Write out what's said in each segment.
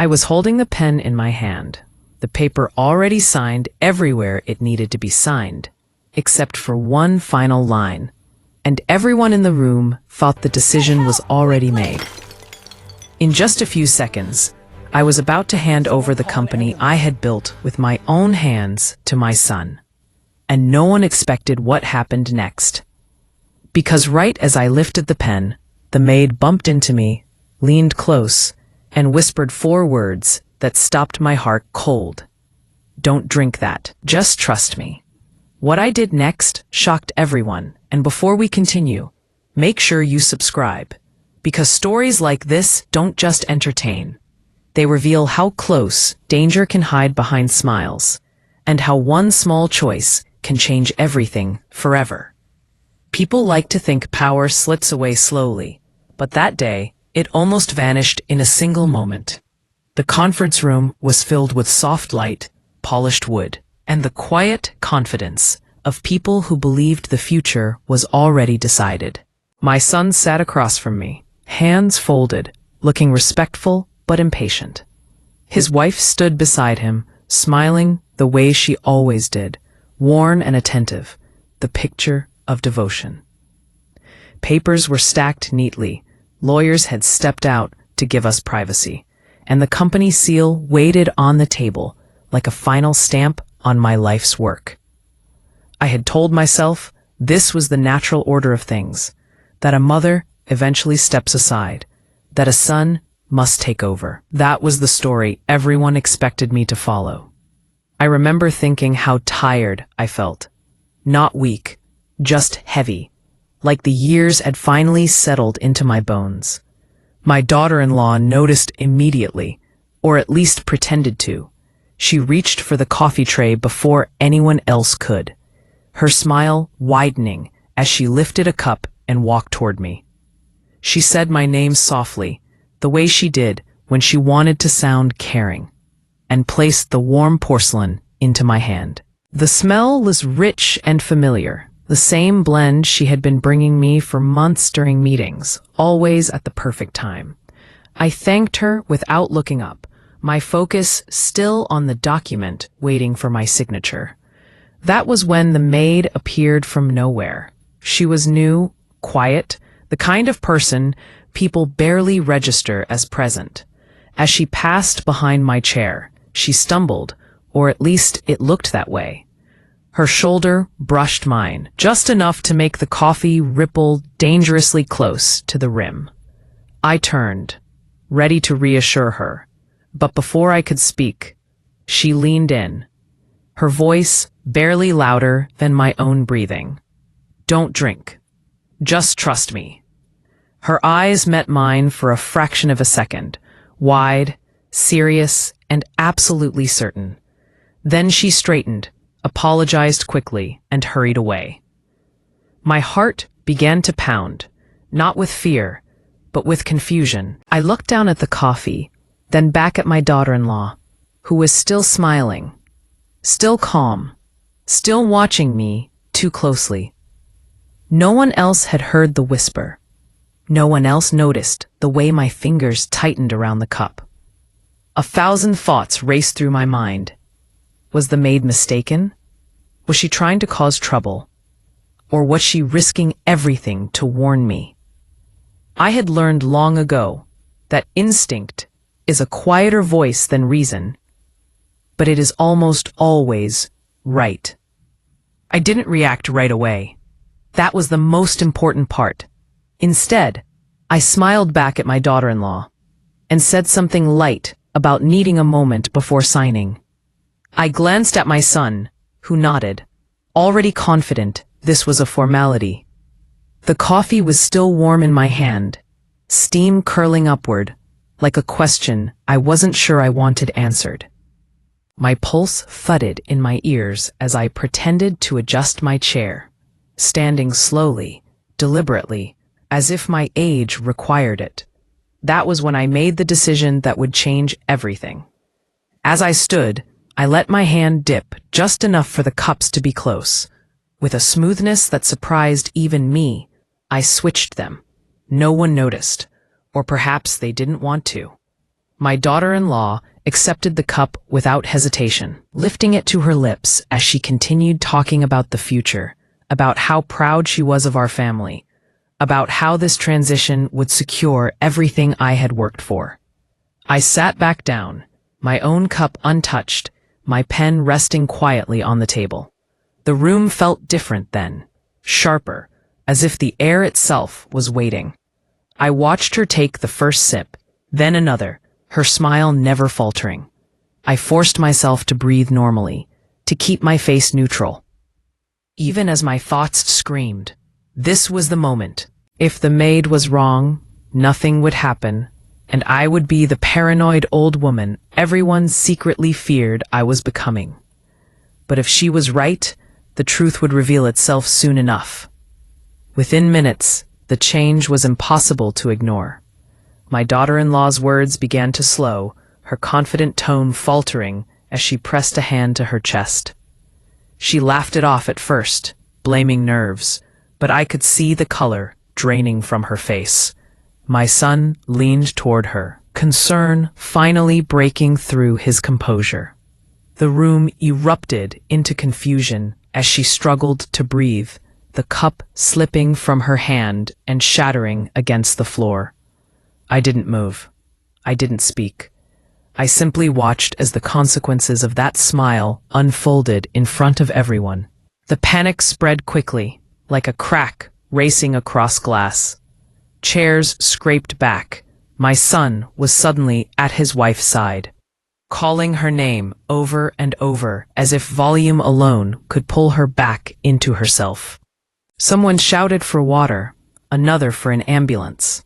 I was holding the pen in my hand, the paper already signed everywhere it needed to be signed, except for one final line, and everyone in the room thought the decision was already made. In just a few seconds, I was about to hand over the company I had built with my own hands to my son. And no one expected what happened next. Because right as I lifted the pen, the maid bumped into me, leaned close, and whispered 4 words that stopped my heart cold. "Don't drink that. Just trust me." What I did next shocked everyone, and before we continue, make sure you subscribe, because stories like this don't just entertain. They reveal how close danger can hide behind smiles, and how one small choice can change everything forever. People like to think power slips away slowly, but that day, it almost vanished in a single moment. The conference room was filled with soft light, polished wood, and the quiet confidence of people who believed the future was already decided. My son sat across from me, hands folded, looking respectful but impatient. His wife stood beside him, smiling the way she always did, worn and attentive, the picture of devotion. Papers were stacked neatly, lawyers had stepped out to give us privacy, and the company seal waited on the table like a final stamp on my life's work. I had told myself this was the natural order of things, that a mother eventually steps aside, that a son must take over. That was the story everyone expected me to follow. I remember thinking how tired I felt. Not weak, just heavy, like the years had finally settled into my bones. My daughter-in-law noticed immediately, or at least pretended to. She reached for the coffee tray before anyone else could, her smile widening as she lifted a cup and walked toward me. She said my name softly, the way she did when she wanted to sound caring, and placed the warm porcelain into my hand. The smell was rich and familiar, the same blend she had been bringing me for months during meetings, always at the perfect time. I thanked her without looking up, my focus still on the document waiting for my signature. That was when the maid appeared from nowhere. She was new, quiet, the kind of person people barely register as present. As she passed behind my chair, she stumbled, or at least it looked that way. Her shoulder brushed mine, just enough to make the coffee ripple dangerously close to the rim. I turned, ready to reassure her, but before I could speak, she leaned in, her voice barely louder than my own breathing. "Don't drink. Just trust me." Her eyes met mine for a fraction of a second, wide, serious, and absolutely certain. Then she straightened, apologized quickly, and hurried away. My heart began to pound, not with fear, but with confusion. I looked down at the coffee, then back at my daughter-in-law, who was still smiling, still calm, still watching me too closely. No one else had heard the whisper. No one else noticed the way my fingers tightened around the cup. 1,000 thoughts raced through my mind. Was the maid mistaken? Was she trying to cause trouble? Or was she risking everything to warn me? I had learned long ago that instinct is a quieter voice than reason, but it is almost always right. I didn't react right away. That was the most important part. Instead, I smiled back at my daughter-in-law and said something light about needing a moment before signing. I glanced at my son, who nodded, already confident this was a formality. The coffee was still warm in my hand, steam curling upward, like a question I wasn't sure I wanted answered. My pulse thudded in my ears as I pretended to adjust my chair, standing slowly, deliberately, as if my age required it. That was when I made the decision that would change everything. As I stood, I let my hand dip just enough for the cups to be close. With a smoothness that surprised even me, I switched them. No one noticed, or perhaps they didn't want to. My daughter-in-law accepted the cup without hesitation, lifting it to her lips as she continued talking about the future, about how proud she was of our family, about how this transition would secure everything I had worked for. I sat back down, my own cup untouched, my pen resting quietly on the table. The room felt different then, sharper, as if the air itself was waiting. I watched her take the first sip, then another, her smile never faltering. I forced myself to breathe normally, to keep my face neutral. Even as my thoughts screamed, this was the moment. If the maid was wrong, nothing would happen, and I would be the paranoid old woman everyone secretly feared I was becoming. But if she was right, the truth would reveal itself soon enough. Within minutes, the change was impossible to ignore. My daughter-in-law's words began to slow, her confident tone faltering as she pressed a hand to her chest. She laughed it off at first, blaming nerves, but I could see the color draining from her face. My son leaned toward her, concern finally breaking through his composure. The room erupted into confusion as she struggled to breathe, the cup slipping from her hand and shattering against the floor. I didn't move. I didn't speak. I simply watched as the consequences of that smile unfolded in front of everyone. The panic spread quickly, like a crack racing across glass. Chairs scraped back. My son was suddenly at his wife's side, calling her name over and over as if volume alone could pull her back into herself. Someone shouted for water, another for an ambulance.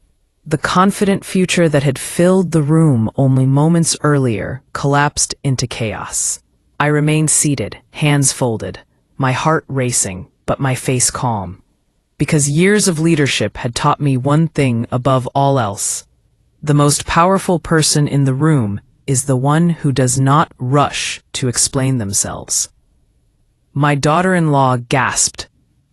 The confident future that had filled the room only moments earlier collapsed into chaos. I remained seated, hands folded, my heart racing, but my face calm. Because years of leadership had taught me one thing above all else. The most powerful person in the room is the one who does not rush to explain themselves. My daughter-in-law gasped,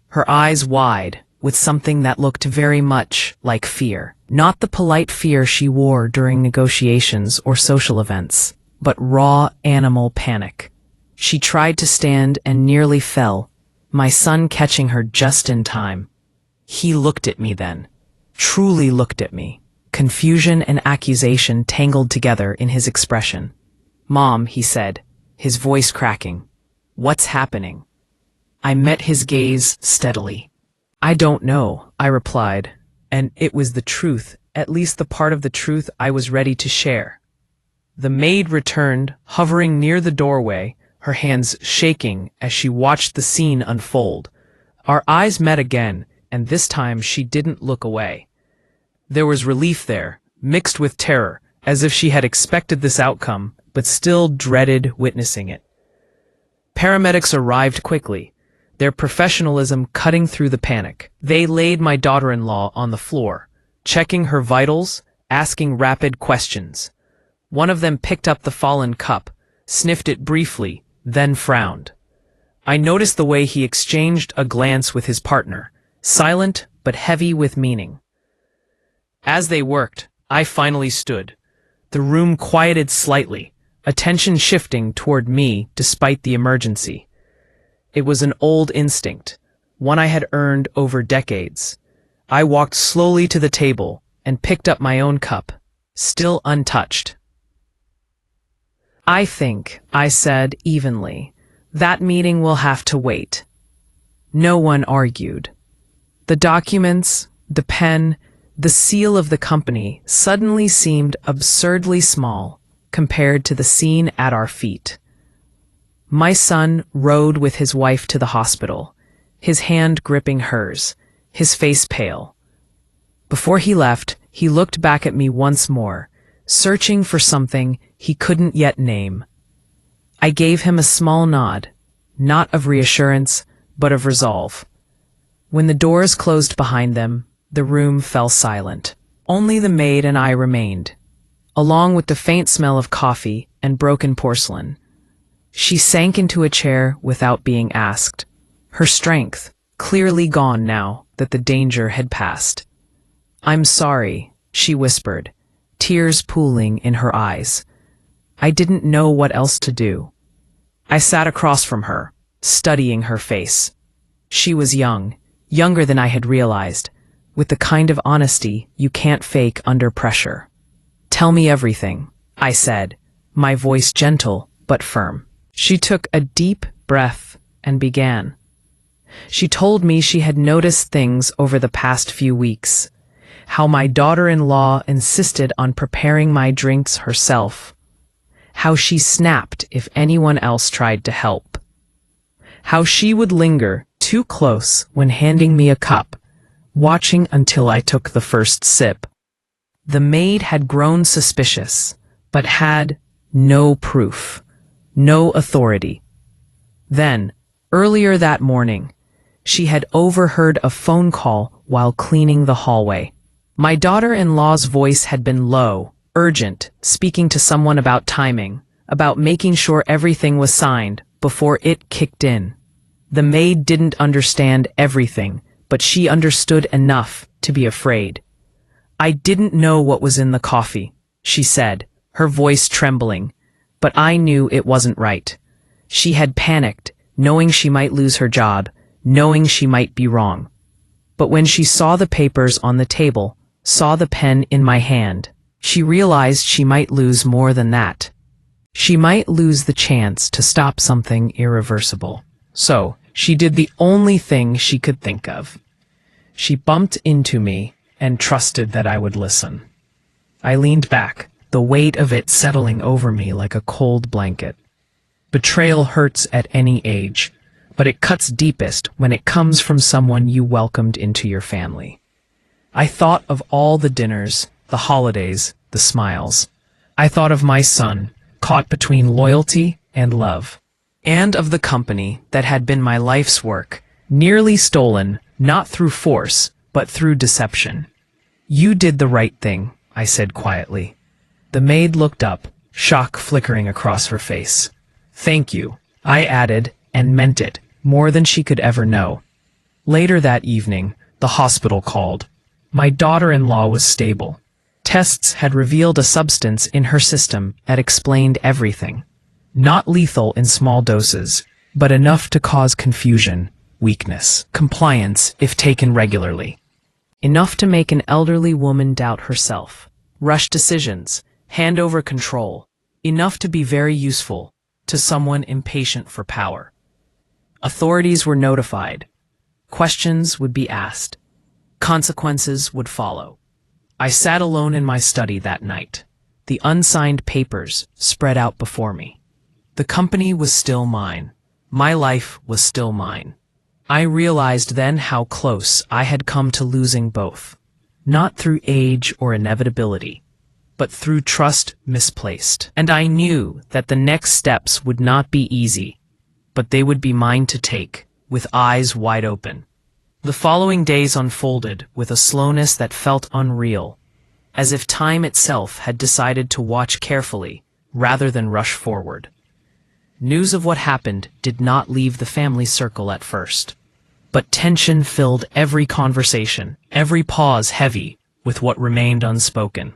her eyes wide, with something that looked very much like fear. Not the polite fear she wore during negotiations or social events, but raw animal panic. She tried to stand and nearly fell, my son catching her just in time. He looked at me then, truly looked at me, confusion and accusation tangled together in his expression. "Mom," he said, his voice cracking. "What's happening?" I met his gaze steadily. "I don't know," I replied, and it was the truth, at least the part of the truth I was ready to share. The maid returned, hovering near the doorway, her hands shaking as she watched the scene unfold. Our eyes met again, and this time she didn't look away. There was relief there, mixed with terror, as if she had expected this outcome, but still dreaded witnessing it. Paramedics arrived quickly, their professionalism cutting through the panic. They laid my daughter-in-law on the floor, checking her vitals, asking rapid questions. One of them picked up the fallen cup, sniffed it briefly, then frowned. I noticed the way he exchanged a glance with his partner, silent but heavy with meaning. As they worked, I finally stood. The room quieted slightly, attention shifting toward me despite the emergency. It was an old instinct, one I had earned over decades. I walked slowly to the table and picked up my own cup, still untouched. "I think," I said evenly, "that meeting will have to wait." No one argued. The documents, the pen, the seal of the company suddenly seemed absurdly small compared to the scene at our feet. My son rode with his wife to the hospital, his hand gripping hers, his face pale. Before he left, he looked back at me once more, searching for something he couldn't yet name. I gave him a small nod, not of reassurance, but of resolve. When the doors closed behind them, the room fell silent. Only the maid and I remained, along with the faint smell of coffee and broken porcelain. She sank into a chair without being asked, her strength clearly gone now that the danger had passed. "I'm sorry," she whispered, tears pooling in her eyes. I didn't know what else to do. I sat across from her, studying her face. She was young, younger than I had realized, with the kind of honesty you can't fake under pressure. "Tell me everything," I said, my voice gentle but firm. She took a deep breath and began. She told me she had noticed things over the past few weeks, how my daughter-in-law insisted on preparing my drinks herself, how she snapped if anyone else tried to help, how she would linger too close when handing me a cup, watching until I took the first sip. The maid had grown suspicious, but had no proof, no authority. Then, earlier that morning, she had overheard a phone call while cleaning the hallway. My daughter-in-law's voice had been low, urgent, speaking to someone about timing, about making sure everything was signed before it kicked in. The maid didn't understand everything, but she understood enough to be afraid. "I didn't know what was in the coffee," she said, her voice trembling, but I knew it wasn't right. She had panicked, knowing she might lose her job, knowing she might be wrong. But when she saw the papers on the table, saw the pen in my hand, she realized she might lose more than that. She might lose the chance to stop something irreversible. So, she did the only thing she could think of. She bumped into me and trusted that I would listen. I leaned back, the weight of it settling over me like a cold blanket. Betrayal hurts at any age, but it cuts deepest when it comes from someone you welcomed into your family. I thought of all the dinners, the holidays, the smiles. I thought of my son, caught between loyalty and love, and of the company that had been my life's work, nearly stolen, not through force, but through deception. "You did the right thing," I said quietly. The maid looked up, shock flickering across her face. "Thank you," I added, and meant it, more than she could ever know. Later that evening, the hospital called. My daughter-in-law was stable. Tests had revealed a substance in her system that explained everything. Not lethal in small doses, but enough to cause confusion, weakness, compliance if taken regularly. Enough to make an elderly woman doubt herself, rush decisions, hand over control. Enough to be very useful to someone impatient for power. Authorities were notified. Questions would be asked. Consequences would follow. I sat alone in my study that night, the unsigned papers spread out before me. The company was still mine. My life was still mine. I realized then how close I had come to losing both, not through age or inevitability, but through trust misplaced. And I knew that the next steps would not be easy, but they would be mine to take, with eyes wide open. The following days unfolded with a slowness that felt unreal, as if time itself had decided to watch carefully rather than rush forward. News of what happened did not leave the family circle at first, but tension filled every conversation, every pause heavy with what remained unspoken.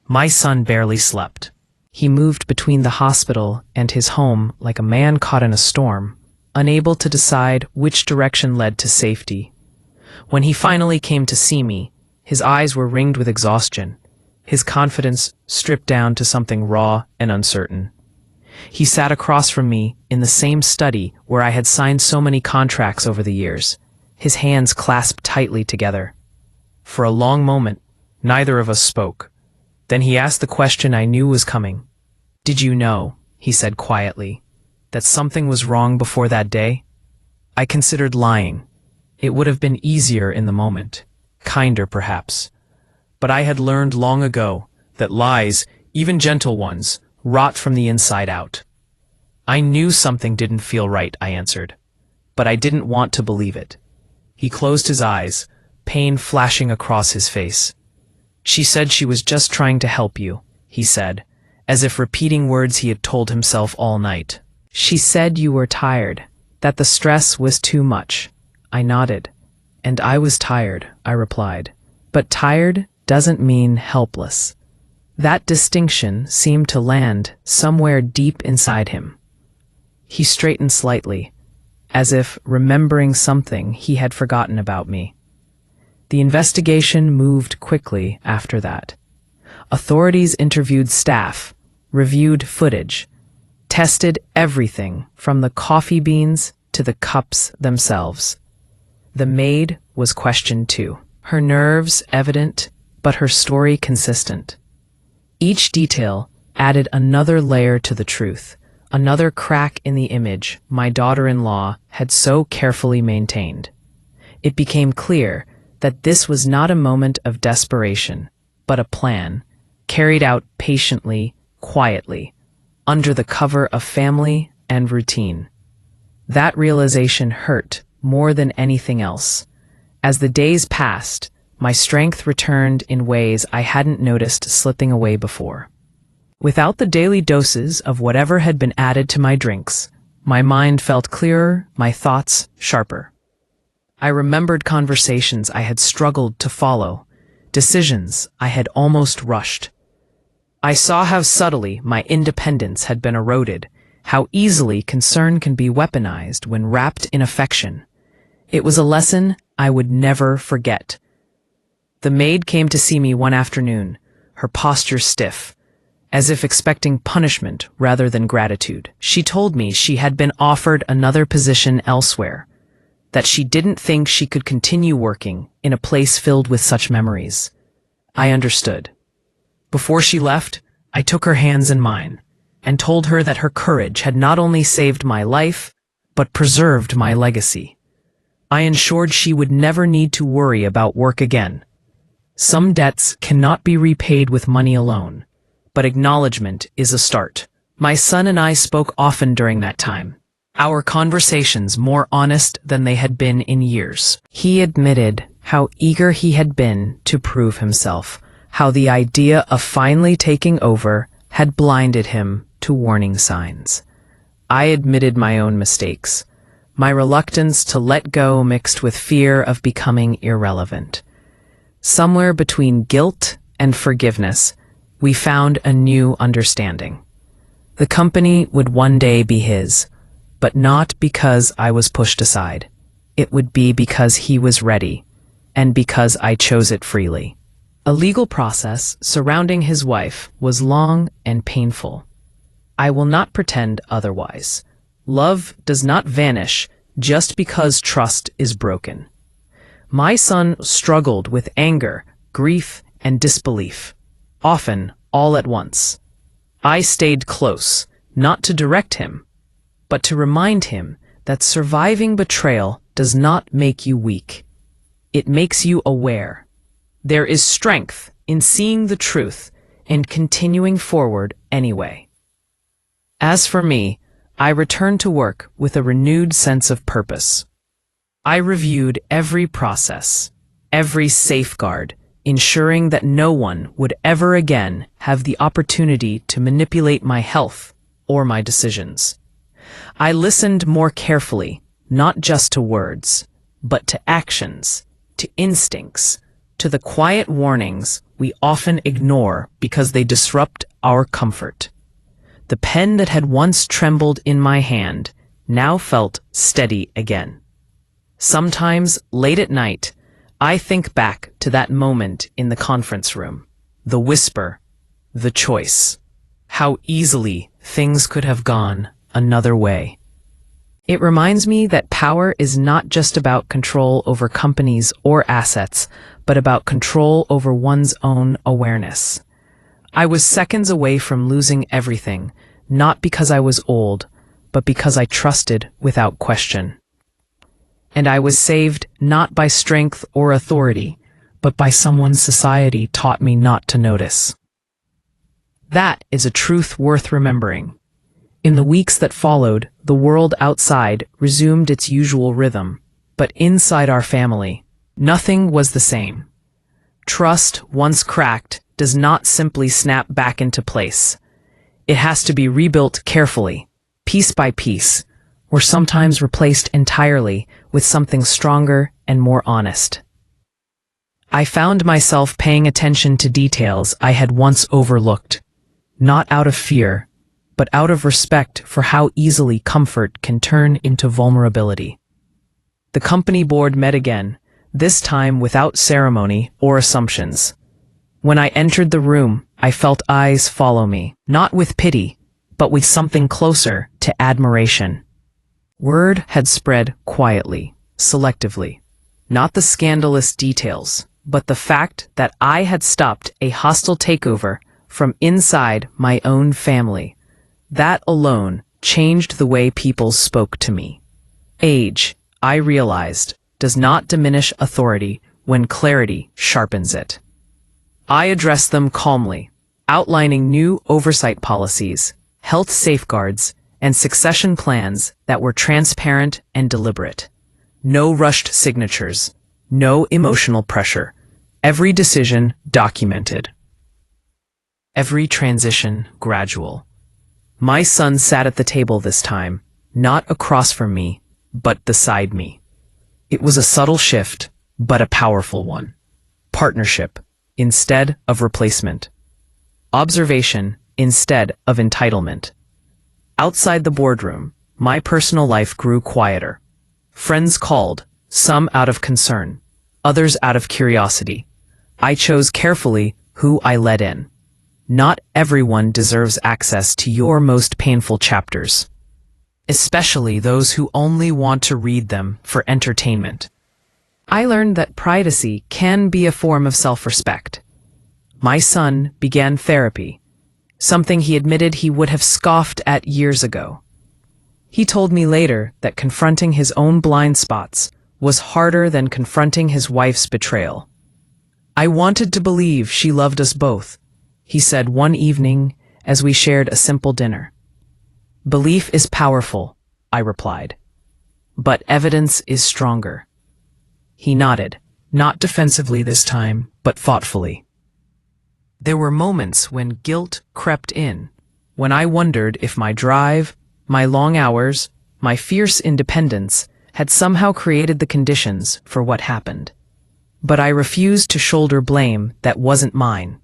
My son barely slept. He moved between the hospital and his home like a man caught in a storm, unable to decide which direction led to safety. When he finally came to see me, his eyes were ringed with exhaustion, his confidence stripped down to something raw and uncertain. He sat across from me in the same study where I had signed so many contracts over the years, his hands clasped tightly together. For a long moment, neither of us spoke. Then he asked the question I knew was coming. "Did you know," he said quietly, "that something was wrong before that day?" I considered lying. It would have been easier in the moment, kinder perhaps. But I had learned long ago that lies, even gentle ones, rot from the inside out. "I knew something didn't feel right," I answered, but I didn't want to believe it. He closed his eyes, pain flashing across his face. "She said she was just trying to help you," he said, as if repeating words he had told himself all night. "She said you were tired, that the stress was too much." I nodded. "And I was tired," I replied. "But tired doesn't mean helpless." That distinction seemed to land somewhere deep inside him. He straightened slightly, as if remembering something he had forgotten about me. The investigation moved quickly after that. Authorities interviewed staff, reviewed footage, tested everything from the coffee beans to the cups themselves. The maid was questioned too, her nerves evident, but her story consistent. Each detail added another layer to the truth, another crack in the image my daughter-in-law had so carefully maintained. It became clear that this was not a moment of desperation, but a plan, carried out patiently, quietly, under the cover of family and routine. That realization hurt more than anything else. As the days passed, my strength returned in ways I hadn't noticed slipping away before. Without the daily doses of whatever had been added to my drinks, my mind felt clearer, my thoughts sharper. I remembered conversations I had struggled to follow, decisions I had almost rushed. I saw how subtly my independence had been eroded, how easily concern can be weaponized when wrapped in affection. It was a lesson I would never forget. The maid came to see me one afternoon, her posture stiff, as if expecting punishment rather than gratitude. She told me she had been offered another position elsewhere, that she didn't think she could continue working in a place filled with such memories. I understood. Before she left, I took her hands in mine and told her that her courage had not only saved my life, but preserved my legacy. I ensured she would never need to worry about work again. Some debts cannot be repaid with money alone, but acknowledgement is a start. My son and I spoke often during that time, our conversations more honest than they had been in years. He admitted how eager he had been to prove himself, how the idea of finally taking over had blinded him to warning signs. I admitted my own mistakes, my reluctance to let go mixed with fear of becoming irrelevant. Somewhere between guilt and forgiveness, we found a new understanding. The company would one day be his, but not because I was pushed aside. It would be because he was ready, and because I chose it freely. A legal process surrounding his wife was long and painful. I will not pretend otherwise. Love does not vanish just because trust is broken. My son struggled with anger, grief, and disbelief, often all at once. I stayed close, not to direct him, but to remind him that surviving betrayal does not make you weak. It makes you aware. There is strength in seeing the truth and continuing forward anyway. As for me, I returned to work with a renewed sense of purpose. I reviewed every process, every safeguard, ensuring that no one would ever again have the opportunity to manipulate my health or my decisions. I listened more carefully, not just to words, but to actions, to instincts, to the quiet warnings we often ignore because they disrupt our comfort. The pen that had once trembled in my hand now felt steady again. Sometimes, late at night, I think back to that moment in the conference room, the whisper, the choice, how easily things could have gone another way. It reminds me that power is not just about control over companies or assets, but about control over one's own awareness. I was seconds away from losing everything, not because I was old, but because I trusted without question. And I was saved not by strength or authority, but by someone society taught me not to notice. That is a truth worth remembering. In the weeks that followed, the world outside resumed its usual rhythm, but inside our family, nothing was the same. Trust, once cracked, does not simply snap back into place. It has to be rebuilt carefully, piece by piece, or sometimes replaced entirely with something stronger and more honest. I found myself paying attention to details I had once overlooked, not out of fear, but out of respect for how easily comfort can turn into vulnerability. The company board met again, this time without ceremony or assumptions. When I entered the room, I felt eyes follow me, not with pity, but with something closer to admiration. Word had spread quietly, selectively. Not the scandalous details, but the fact that I had stopped a hostile takeover from inside my own family. That alone changed the way people spoke to me. Age, I realized, does not diminish authority when clarity sharpens it. I addressed them calmly, outlining new oversight policies, health safeguards, and succession plans that were transparent and deliberate. No rushed signatures, no emotional pressure. Every decision documented. Every transition gradual. My son sat at the table this time, not across from me, but beside me. It was a subtle shift, but a powerful one. Partnership instead of replacement. Observation instead of entitlement. Outside the boardroom, my personal life grew quieter. Friends called, some out of concern, others out of curiosity. I chose carefully who I let in. Not everyone deserves access to your most painful chapters, especially those who only want to read them for entertainment. I learned that privacy can be a form of self-respect. My son began therapy, something he admitted he would have scoffed at years ago. He told me later that confronting his own blind spots was harder than confronting his wife's betrayal. I wanted to believe she loved us both, he said one evening as we shared a simple dinner. Belief is powerful, I replied, but evidence is stronger. He nodded, not defensively this time, but thoughtfully. There were moments when guilt crept in, when I wondered if my drive, my long hours, my fierce independence had somehow created the conditions for what happened. But I refused to shoulder blame that wasn't mine.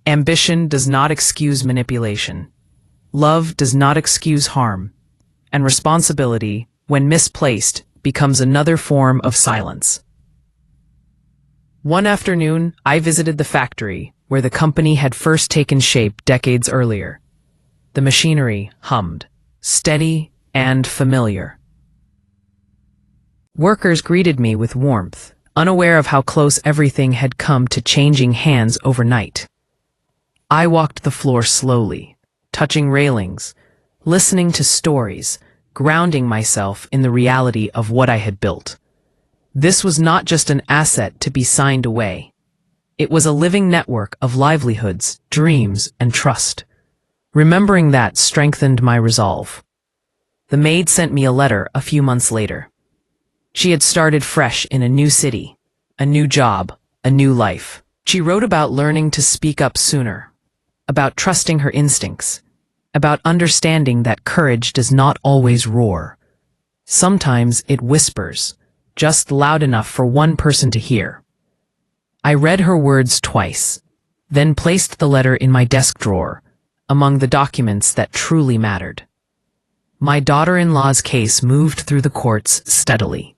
Ambition does not excuse manipulation. Love does not excuse harm. And responsibility, when misplaced, becomes another form of silence. One afternoon, I visited the factory where the company had first taken shape decades earlier. The machinery hummed, steady and familiar. Workers greeted me with warmth, unaware of how close everything had come to changing hands overnight. I walked the floor slowly, touching railings, listening to stories, grounding myself in the reality of what I had built. This was not just an asset to be signed away. It was a living network of livelihoods, dreams, and trust. Remembering that strengthened my resolve. The maid sent me a letter a few months later. She had started fresh in a new city, a new job, a new life. She wrote about learning to speak up sooner, about trusting her instincts, about understanding that courage does not always roar. Sometimes it whispers, just loud enough for one person to hear. I read her words twice, then placed the letter in my desk drawer, among the documents that truly mattered. My daughter-in-law's case moved through the courts steadily.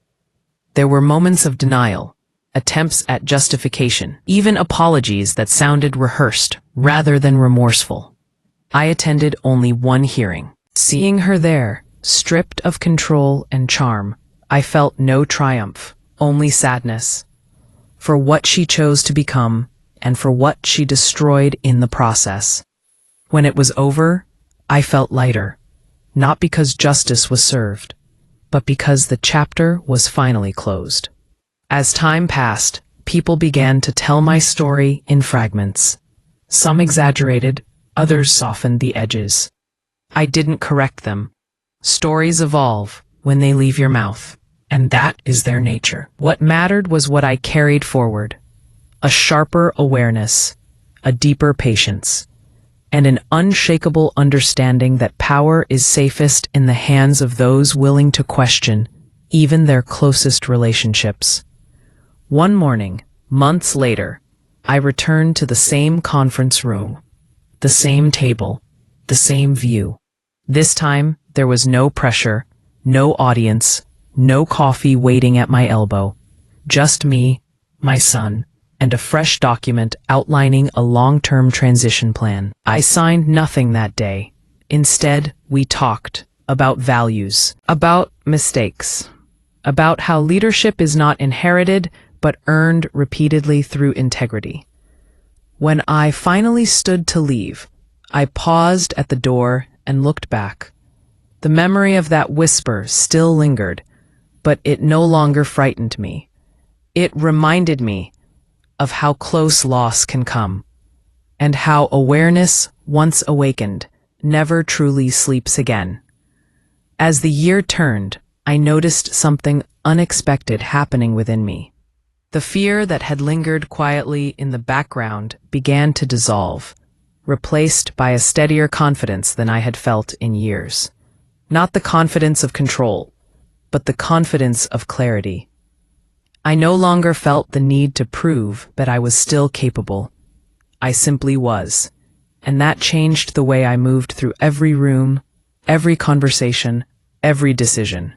There were moments of denial, attempts at justification, even apologies that sounded rehearsed rather than remorseful. I attended only one hearing. Seeing her there, stripped of control and charm, I felt no triumph, only sadness. For what she chose to become, and for what she destroyed in the process. When it was over, I felt lighter, not because justice was served, but because the chapter was finally closed. As time passed, people began to tell my story in fragments. Some exaggerated, others softened the edges. I didn't correct them. Stories evolve when they leave your mouth, and that is their nature. What mattered was what I carried forward. A sharper awareness, a deeper patience, and an unshakable understanding that power is safest in the hands of those willing to question even their closest relationships. One morning, Months later, I returned to the same conference room, the same table, the same view. This time, there was no pressure, no audience, no coffee waiting at my elbow. Just me, my son, and a fresh document outlining a long-term transition plan. I signed nothing that day. Instead, we talked about values, about mistakes, about how leadership is not inherited but earned repeatedly through integrity. When I finally stood to leave, I paused at the door and looked back. The memory of that whisper still lingered, but it no longer frightened me. It reminded me of how close loss can come, and how awareness, once awakened, never truly sleeps again. As the year turned, I noticed something unexpected happening within me. The fear that had lingered quietly in the background began to dissolve, replaced by a steadier confidence than I had felt in years. Not the confidence of control, but the confidence of clarity. I no longer felt the need to prove that I was still capable. I simply was, and that changed the way I moved through every room, every conversation, every decision.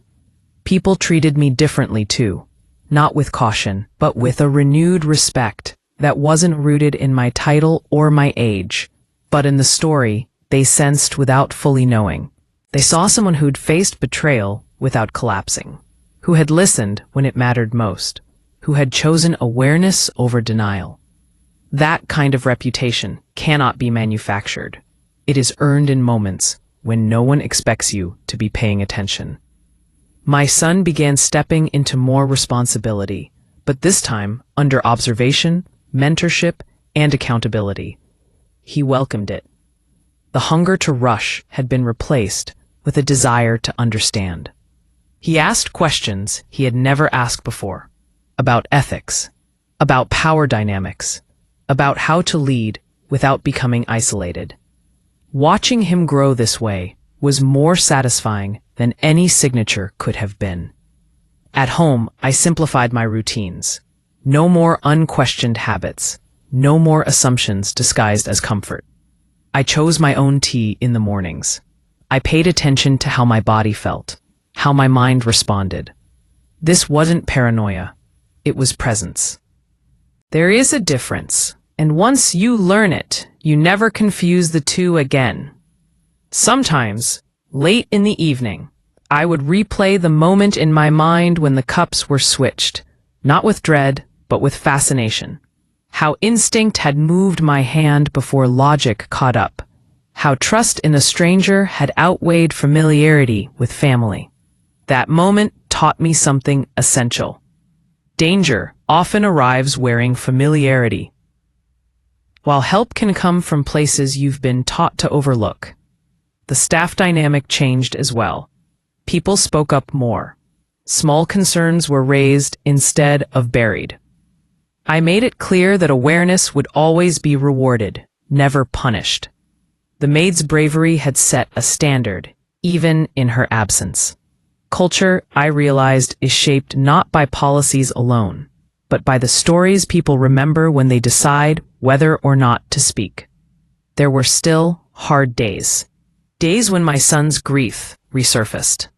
People treated me differently too, not with caution, but with a renewed respect that wasn't rooted in my title or my age, but in the story they sensed without fully knowing. They saw someone who'd faced betrayal without collapsing, who had listened when it mattered most, who had chosen awareness over denial. That kind of reputation cannot be manufactured. It is earned in moments when no one expects you to be paying attention. My son began stepping into more responsibility, but this time under observation, mentorship, and accountability. He welcomed it. The hunger to rush had been replaced with a desire to understand. He asked questions he had never asked before, about ethics, about power dynamics, about how to lead without becoming isolated. Watching him grow this way was more satisfying than any signature could have been. At home, I simplified my routines. No more unquestioned habits, no more assumptions disguised as comfort. I chose my own tea in the mornings. I paid attention to how my body felt, how my mind responded. This wasn't paranoia, it was presence. There is a difference, and once you learn it, you never confuse the two again. Sometimes, late in the evening, I would replay the moment in my mind when the cups were switched, not with dread, but with fascination. How instinct had moved my hand before logic caught up. How trust in a stranger had outweighed familiarity with family. That moment taught me something essential. Danger often arrives wearing familiarity, while help can come from places you've been taught to overlook. The staff dynamic changed as well. People spoke up more. Small concerns were raised instead of buried. I made it clear that awareness would always be rewarded, never punished. The maid's bravery had set a standard, even in her absence. Culture, I realized, is shaped not by policies alone, but by the stories people remember when they decide whether or not to speak. There were still hard days. Days when my son's grief resurfaced.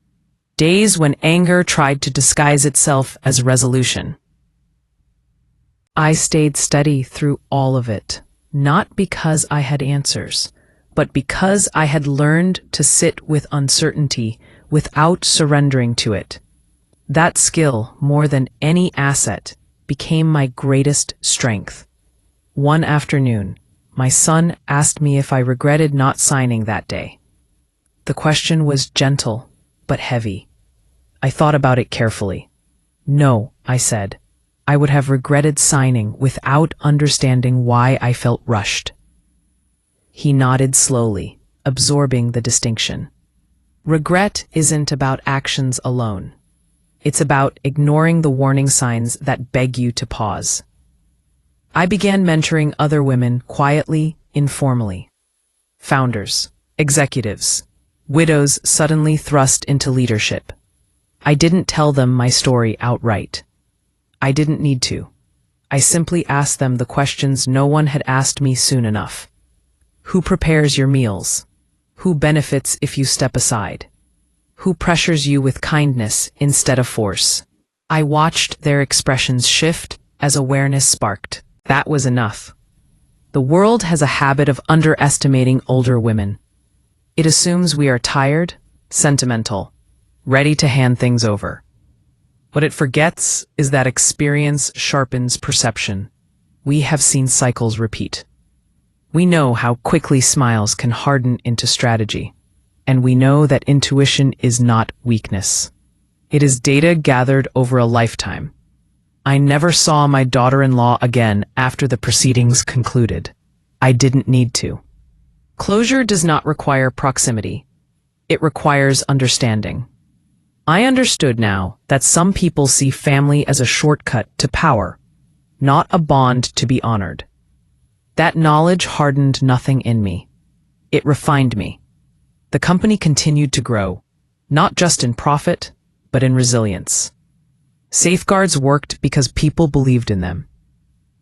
Days when anger tried to disguise itself as resolution. I stayed steady through all of it, not because I had answers, but because I had learned to sit with uncertainty without surrendering to it. That skill, more than any asset, became my greatest strength. One afternoon, my son asked me if I regretted not signing that day. The question was gentle, but heavy. I thought about it carefully. No, I said. I would have regretted signing without understanding why I felt rushed. He nodded slowly, absorbing the distinction. Regret isn't about actions alone. It's about ignoring the warning signs that beg you to pause. I began mentoring other women quietly, informally. Founders, executives, widows suddenly thrust into leadership. I didn't tell them my story outright. I didn't need to. I simply asked them the questions no one had asked me soon enough. Who prepares your meals? Who benefits if you step aside? Who pressures you with kindness instead of force? I watched their expressions shift as awareness sparked. That was enough. The world has a habit of underestimating older women. It assumes we are tired, sentimental, ready to hand things over. What it forgets is that experience sharpens perception. We have seen cycles repeat. We know how quickly smiles can harden into strategy, and we know that intuition is not weakness. It is data gathered over a lifetime. I never saw my daughter-in-law again after the proceedings concluded. I didn't need to. Closure does not require proximity. It requires understanding. I understood now that some people see family as a shortcut to power, not a bond to be honored. That knowledge hardened nothing in me. It refined me. The company continued to grow, not just in profit, but in resilience. Safeguards worked because people believed in them.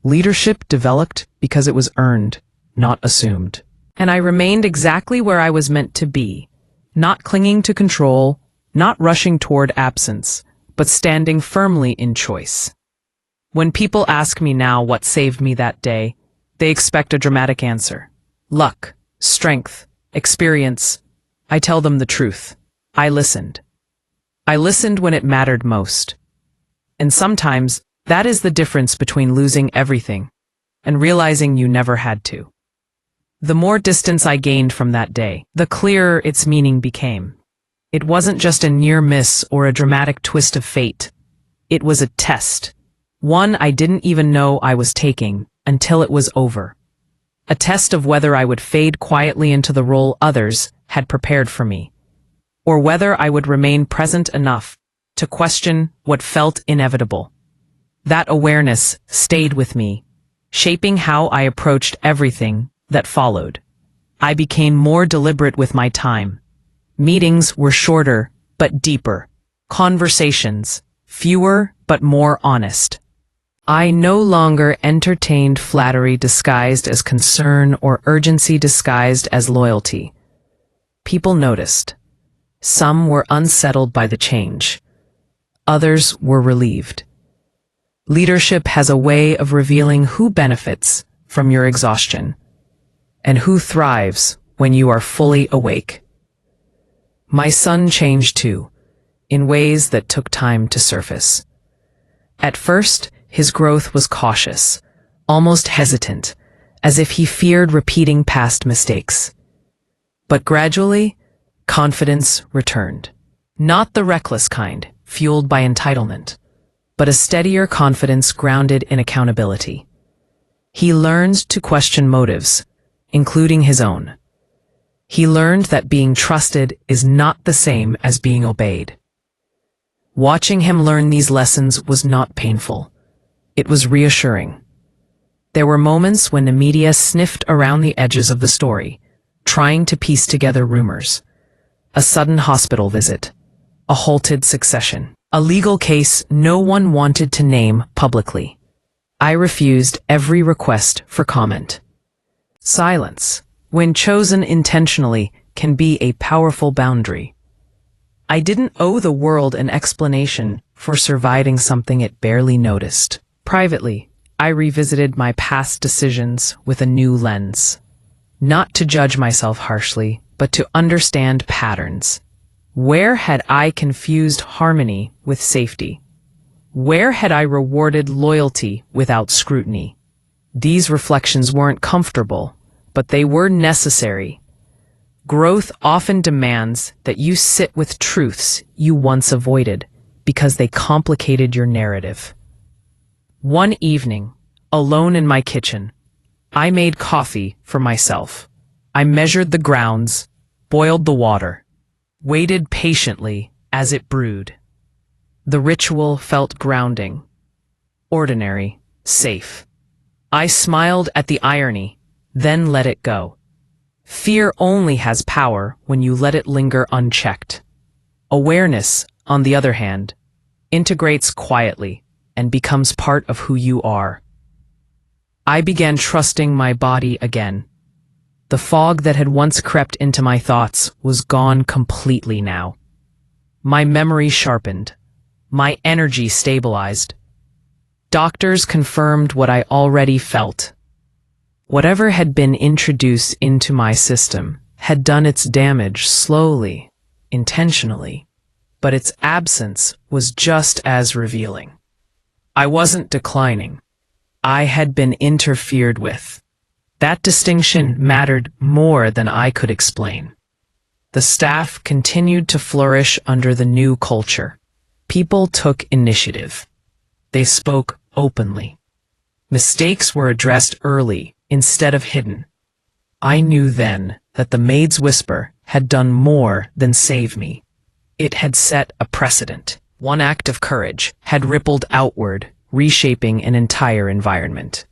Leadership developed because it was earned, not assumed. And I remained exactly where I was meant to be, not clinging to control, not rushing toward absence, but standing firmly in choice. When people ask me now what saved me that day, they expect a dramatic answer. Luck, strength, experience. I tell them the truth. I listened. I listened when it mattered most. And sometimes, that is the difference between losing everything and realizing you never had to. The more distance I gained from that day, the clearer its meaning became. It wasn't just a near miss or a dramatic twist of fate. It was a test. One I didn't even know I was taking until it was over. A test of whether I would fade quietly into the role others had prepared for me, or whether I would remain present enough to question what felt inevitable. That awareness stayed with me, shaping how I approached everything that followed. I became more deliberate with my time. Meetings were shorter but deeper. Conversations fewer but more honest. I no longer entertained flattery disguised as concern or urgency disguised as loyalty. People noticed. Some were unsettled by the change. Others were relieved. Leadership has a way of revealing who benefits from your exhaustion and who thrives when you are fully awake. My son changed too, in ways that took time to surface. At first, his growth was cautious, almost hesitant, as if he feared repeating past mistakes. But gradually, confidence returned. Not the reckless kind, fueled by entitlement, but a steadier confidence grounded in accountability. He learned to question motives, including his own. He learned that being trusted is not the same as being obeyed. Watching him learn these lessons was not painful. It was reassuring. There were moments when the media sniffed around the edges of the story, trying to piece together rumors. A sudden hospital visit, a halted succession, a legal case no one wanted to name publicly. I refused every request for comment. Silence, when chosen intentionally, can be a powerful boundary. I didn't owe the world an explanation for surviving something it barely noticed. Privately, I revisited my past decisions with a new lens. Not to judge myself harshly, but to understand patterns. Where had I confused harmony with safety? Where had I rewarded loyalty without scrutiny? These reflections weren't comfortable, but they were necessary. Growth often demands that you sit with truths you once avoided because they complicated your narrative. One evening, alone in my kitchen, I made coffee for myself. I measured the grounds, boiled the water, waited patiently as it brewed. The ritual felt grounding, ordinary, safe. I smiled at the irony, then let it go. Fear only has power when you let it linger unchecked. Awareness, on the other hand, integrates quietly and becomes part of who you are. I began trusting my body again. The fog that had once crept into my thoughts was gone completely now. My memory sharpened. My energy stabilized. Doctors confirmed what I already felt. Whatever had been introduced into my system had done its damage slowly, intentionally, but its absence was just as revealing. I wasn't declining. I had been interfered with. That distinction mattered more than I could explain. The staff continued to flourish under the new culture. People took initiative. They spoke openly. Mistakes were addressed early instead of hidden. I knew then that the maid's whisper had done more than save me. It had set a precedent. One act of courage had rippled outward, reshaping an entire environment.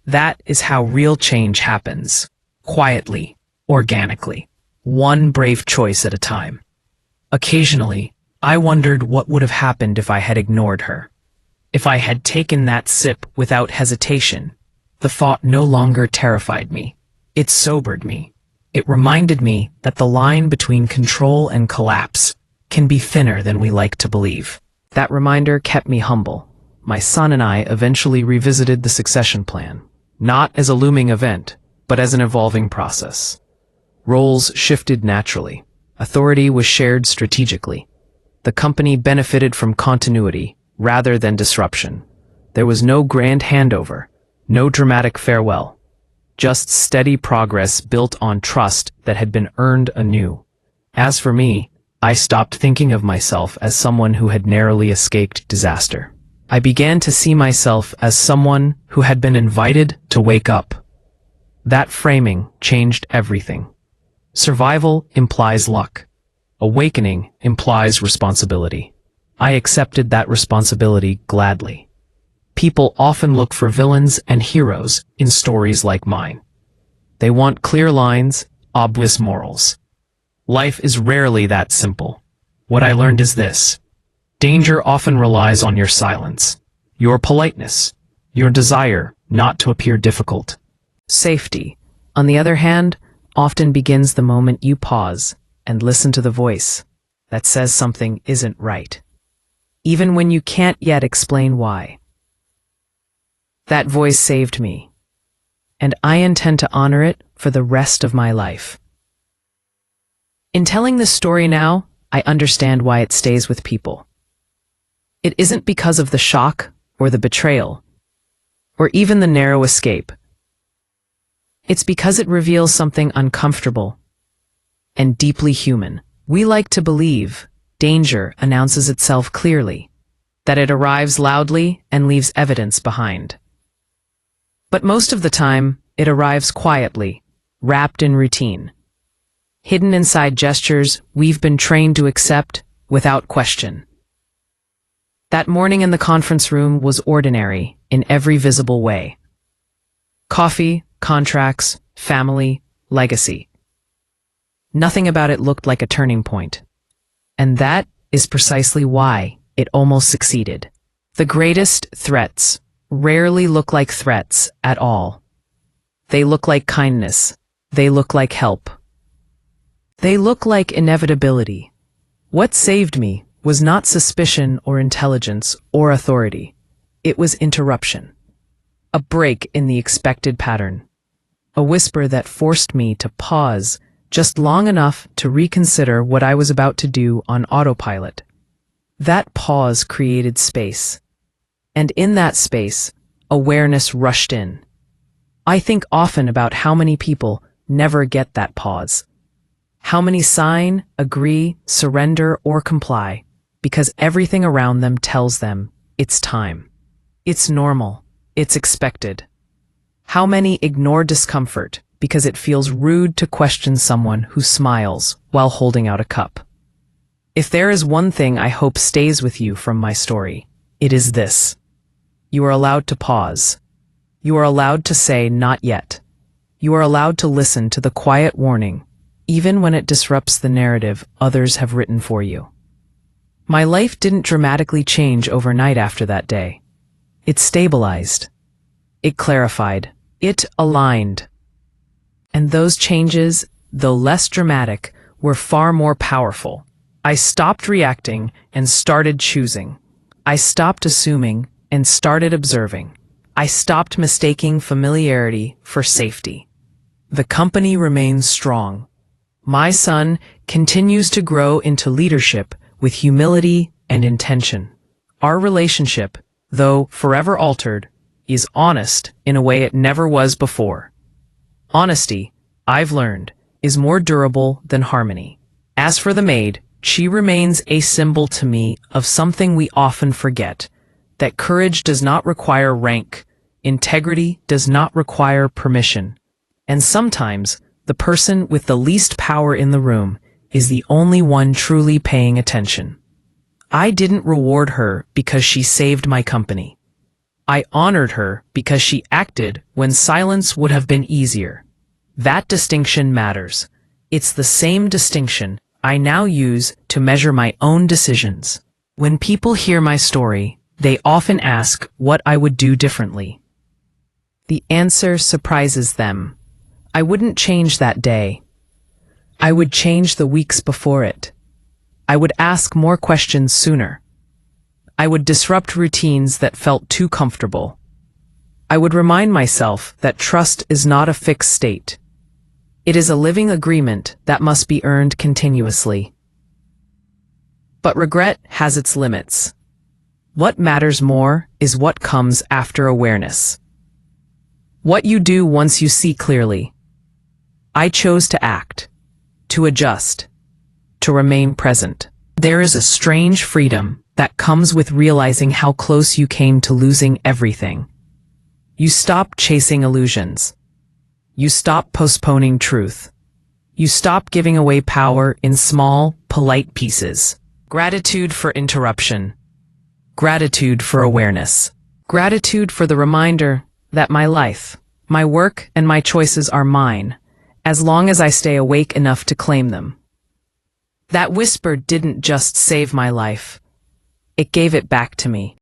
That is how real change happens. Quietly, organically. One brave choice at a time. Occasionally, I wondered what would have happened if I had ignored her. If I had taken that sip without hesitation. The thought no longer terrified me. It sobered me. It reminded me that the line between control and collapse can be thinner than we like to believe. That reminder kept me humble. My son and I eventually revisited the succession plan, not as a looming event, but as an evolving process. Roles shifted naturally. Authority was shared strategically. The company benefited from continuity rather than disruption. There was no grand handover, no dramatic farewell, just steady progress built on trust that had been earned anew. As for me, I stopped thinking of myself as someone who had narrowly escaped disaster. I began to see myself as someone who had been invited to wake up. That framing changed everything. Survival implies luck. Awakening implies responsibility. I accepted that responsibility gladly. People often look for villains and heroes in stories like mine. They want clear lines, obvious morals. Life is rarely that simple. What I learned is this. Danger often relies on your silence, your politeness, your desire not to appear difficult. Safety, on the other hand, often begins the moment you pause and listen to the voice that says something isn't right, even when you can't yet explain why. That voice saved me, and I intend to honor it for the rest of my life. In telling this story now, I understand why it stays with people. It isn't because of the shock or the betrayal, or even the narrow escape. It's because it reveals something uncomfortable and deeply human. We like to believe danger announces itself clearly, that it arrives loudly and leaves evidence behind. But most of the time, it arrives quietly, wrapped in routine, hidden inside gestures we've been trained to accept without question. That morning in the conference room was ordinary in every visible way. Coffee, contracts, family, legacy. Nothing about it looked like a turning point. And that is precisely why it almost succeeded. The greatest threats rarely look like threats at all. They look like kindness. They look like help. They look like inevitability. What saved me was not suspicion or intelligence or authority. It was interruption. A break in the expected pattern. A whisper that forced me to pause just long enough to reconsider what I was about to do on autopilot. That pause created space. And in that space, awareness rushed in. I think often about how many people never get that pause. How many sign, agree, surrender, or comply because everything around them tells them it's time. It's normal. It's expected. How many ignore discomfort because it feels rude to question someone who smiles while holding out a cup? If there is one thing I hope stays with you from my story, it is this. You are allowed to pause. You are allowed to say not yet. You are allowed to listen to the quiet warning, even when it disrupts the narrative others have written for you. My life didn't dramatically change overnight after that day. It stabilized. It clarified. It aligned. And those changes, though less dramatic, were far more powerful. I stopped reacting and started choosing. I stopped assuming and started observing. I stopped mistaking familiarity for safety. The company remains strong. My son continues to grow into leadership with humility and intention. Our relationship, though forever altered, is honest in a way it never was before. Honesty, I've learned, is more durable than harmony. As for the maid, she remains a symbol to me of something we often forget, that courage does not require rank, integrity does not require permission, and sometimes the person with the least power in the room is the only one truly paying attention. I didn't reward her because she saved my company. I honored her because she acted when silence would have been easier. That distinction matters. It's the same distinction I now use to measure my own decisions. When people hear my story, they often ask what I would do differently. The answer surprises them. I wouldn't change that day. I would change the weeks before it. I would ask more questions sooner. I would disrupt routines that felt too comfortable. I would remind myself that trust is not a fixed state. It is a living agreement that must be earned continuously. But regret has its limits. What matters more is what comes after awareness. What you do once you see clearly. I chose to act, to adjust, to remain present. There is a strange freedom that comes with realizing how close you came to losing everything. You stop chasing illusions. You stop postponing truth. You stop giving away power in small, polite pieces. Gratitude for interruption. Gratitude for awareness. Gratitude for the reminder that my life, my work, and my choices are mine, as long as I stay awake enough to claim them. That whisper didn't just save my life. It gave it back to me.